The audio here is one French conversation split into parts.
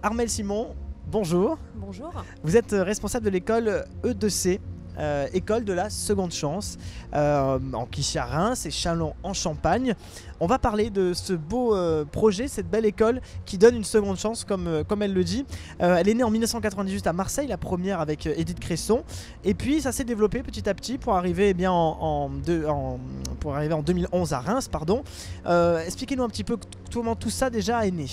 Armelle Simon, bonjour. Bonjour. Vous êtes responsable de l'école E2C, école de la seconde chance, en Clichy à Reims et Châlons en Champagne. On va parler de ce beau projet, cette belle école qui donne une seconde chance comme elle le dit. Elle est née en 1998 à Marseille, la première avec Édith Cresson. Et puis ça s'est développé petit à petit pour arriver, pour arriver en 2011 à Reims. Expliquez-nous un petit peu comment tout ça déjà est né.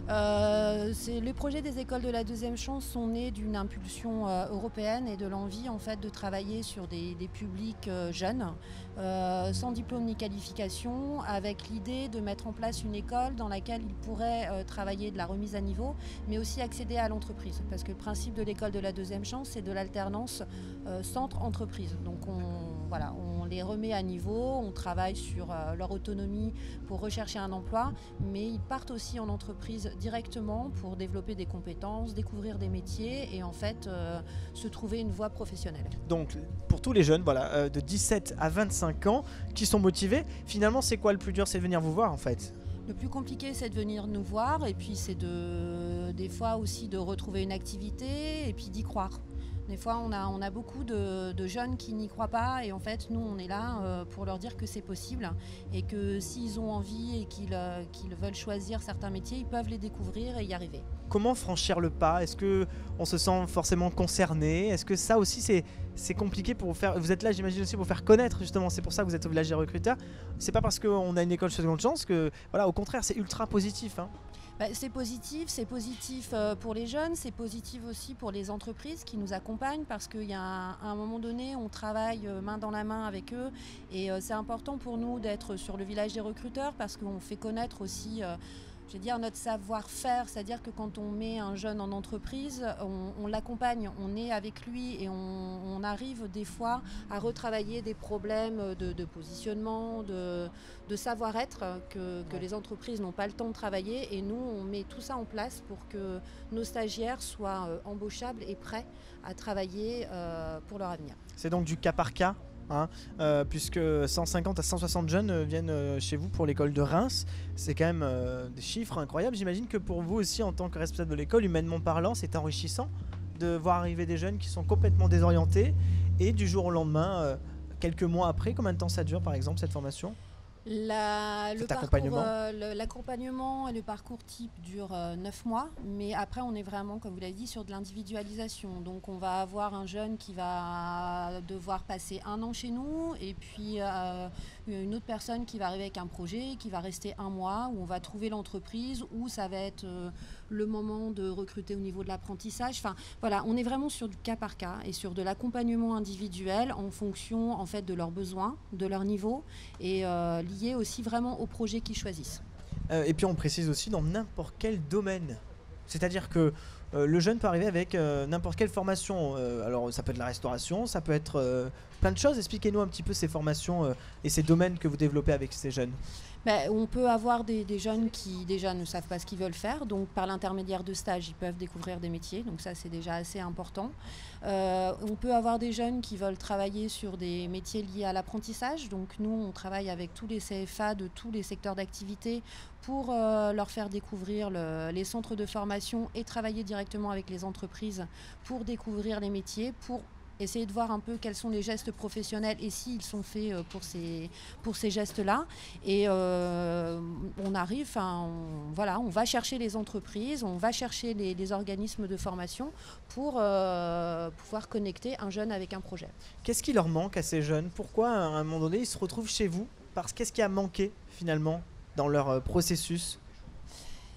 Les projets des écoles de la deuxième chance sont nés d'une impulsion européenne et de l'envie en fait de travailler sur des publics jeunes, sans diplôme ni qualification, avec l'idée de mettre en place une école dans laquelle ils pourraient travailler de la remise à niveau, mais aussi accéder à l'entreprise. Parce que le principe de l'école de la deuxième chance, c'est de l'alternance centre-entreprise. Donc on les remet à niveau, on travaille sur leur autonomie pour rechercher un emploi, mais ils partent aussi en entreprise directement pour développer des compétences, découvrir des métiers et en fait se trouver une voie professionnelle. Donc pour tous les jeunes de 17 à 25 ans qui sont motivés, finalement c'est quoi le plus dur? C'est de venir vous voir en fait. Le plus compliqué, c'est de venir nous voir et puis c'est des fois aussi de retrouver une activité et puis d'y croire. Des fois, on a beaucoup de jeunes qui n'y croient pas et en fait, nous, on est là pour leur dire que c'est possible et que s'ils ont envie et qu'ils veulent choisir certains métiers, ils peuvent les découvrir et y arriver. Comment franchir le pas? Est-ce qu'on se sent forcément concerné? Est-ce que ça aussi, c'est compliqué pour vous faire... Vous êtes là, j'imagine aussi, pour faire connaître justement. C'est pour ça que vous êtes au village des recruteurs. C'est pas parce qu'on a une école seconde chance que... Voilà, au contraire, c'est ultra positif, hein. C'est positif pour les jeunes, c'est positif aussi pour les entreprises qui nous accompagnent parce qu'à un moment donné, on travaille main dans la main avec eux et c'est important pour nous d'être sur le village des recruteurs parce qu'on fait connaître aussi notre savoir-faire, c'est-à-dire que quand on met un jeune en entreprise, on l'accompagne, on est avec lui et on arrive des fois à retravailler des problèmes de positionnement, de savoir-être que les entreprises n'ont pas le temps de travailler et nous, on met tout ça en place pour que nos stagiaires soient embauchables et prêts à travailler pour leur avenir. C'est donc du cas par cas, hein, puisque 150 à 160 jeunes viennent chez vous pour l'école de Reims. C'est quand même des chiffres incroyables. J'imagine que pour vous aussi, en tant que responsable de l'école, humainement parlant, c'est enrichissant de voir arriver des jeunes qui sont complètement désorientés et du jour au lendemain, quelques mois après, combien de temps ça dure par exemple cette formation? L'accompagnement et le parcours type dure 9 mois, mais après on est vraiment, comme vous l'avez dit, sur de l'individualisation. Donc on va avoir un jeune qui va devoir passer 1 an chez nous et puis une autre personne qui va arriver avec un projet, qui va rester 1 mois, où on va trouver l'entreprise, où ça va être le moment de recruter au niveau de l'apprentissage. Enfin voilà, on est vraiment sur du cas par cas et sur de l'accompagnement individuel en fonction en fait de leurs besoins, de leur niveau et lié aussi vraiment au projet qu'ils choisissent. Et puis on précise aussi dans n'importe quel domaine. C'est-à-dire que le jeune peut arriver avec n'importe quelle formation. Alors ça peut être la restauration, ça peut être plein de choses. Expliquez-nous un petit peu ces formations et ces domaines que vous développez avec ces jeunes. On peut avoir des jeunes qui déjà ne savent pas ce qu'ils veulent faire, donc par l'intermédiaire de stages, ils peuvent découvrir des métiers, donc ça c'est déjà assez important. On peut avoir des jeunes qui veulent travailler sur des métiers liés à l'apprentissage, donc nous on travaille avec tous les CFA de tous les secteurs d'activité pour leur faire découvrir les centres de formation et travailler directement avec les entreprises pour découvrir les métiers, pour essayer de voir un peu quels sont les gestes professionnels et s'ils sont faits pour ces gestes-là. Et on arrive, on va chercher les entreprises, on va chercher les organismes de formation pour pouvoir connecter un jeune avec un projet. Qu'est-ce qui leur manque à ces jeunes? Pourquoi à un moment donné ils se retrouvent chez vous? Qu'est-ce qui a manqué finalement dans leur processus?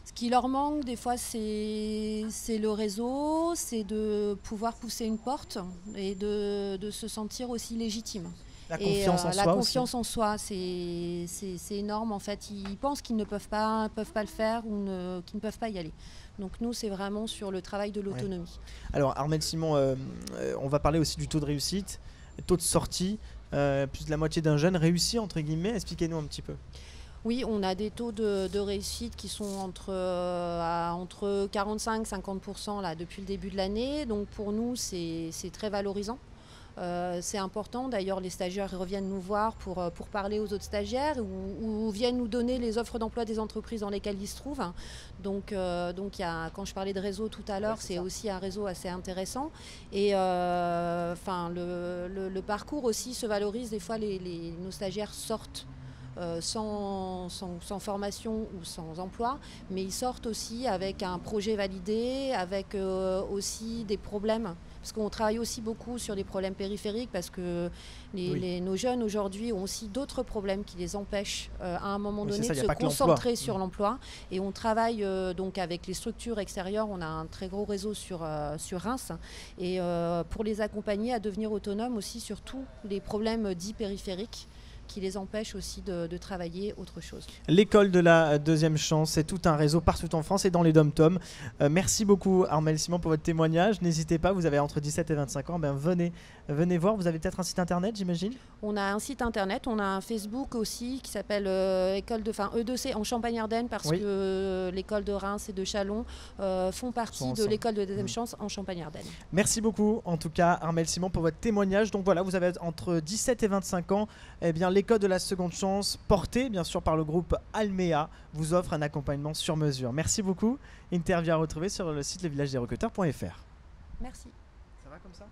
Ce qui leur manque, des fois, c'est le réseau, c'est de pouvoir pousser une porte et de se sentir aussi légitime. La confiance en soi. La confiance en soi, c'est énorme. En fait, ils pensent qu'ils ne peuvent pas le faire ou qu'ils ne peuvent pas y aller. Donc nous, c'est vraiment sur le travail de l'autonomie. Ouais. Alors Armelle Simon, on va parler aussi du taux de réussite, taux de sortie. Plus de la moitié d'un jeune réussit, entre guillemets. Expliquez-nous un petit peu. Oui, on a des taux de réussite qui sont entre 45 et 50% là, depuis le début de l'année. Donc pour nous, c'est très valorisant. C'est important. D'ailleurs, les stagiaires reviennent nous voir pour parler aux autres stagiaires ou viennent nous donner les offres d'emploi des entreprises dans lesquelles ils se trouvent. Donc quand je parlais de réseau tout à l'heure, c'est aussi un réseau assez intéressant. Et le parcours aussi se valorise. Des fois, nos stagiaires sortent sans formation ou sans emploi, mais ils sortent aussi avec un projet validé, avec aussi des problèmes. Parce qu'on travaille aussi beaucoup sur les problèmes périphériques, parce que nos jeunes aujourd'hui ont aussi d'autres problèmes qui les empêchent à un moment donné de se concentrer sur l'emploi. Et on travaille donc avec les structures extérieures. On a un très gros réseau sur Reims, et pour les accompagner à devenir autonomes aussi sur tous les problèmes dits périphériques, qui les empêche aussi de travailler autre chose. L'école de la deuxième chance, c'est tout un réseau partout en France et dans les dom-toms. Merci beaucoup Armelle Simon pour votre témoignage. N'hésitez pas, vous avez entre 17 et 25 ans, venez voir. Vous avez peut-être un site internet, j'imagine? On a un site internet, on a un Facebook aussi qui s'appelle E2C en Champagne-Ardenne, parce que l'école de Reims et de Châlons font partie de l'école de deuxième chance en Champagne-Ardenne. Merci beaucoup en tout cas Armelle Simon pour votre témoignage. Donc voilà, vous avez entre 17 et 25 ans. Eh bien, l'école de la seconde chance, portée bien sûr par le groupe Alméa, vous offre un accompagnement sur mesure. Merci beaucoup. Interview à retrouver sur le site levillagederecruteurs.fr. Merci. Ça va comme ça?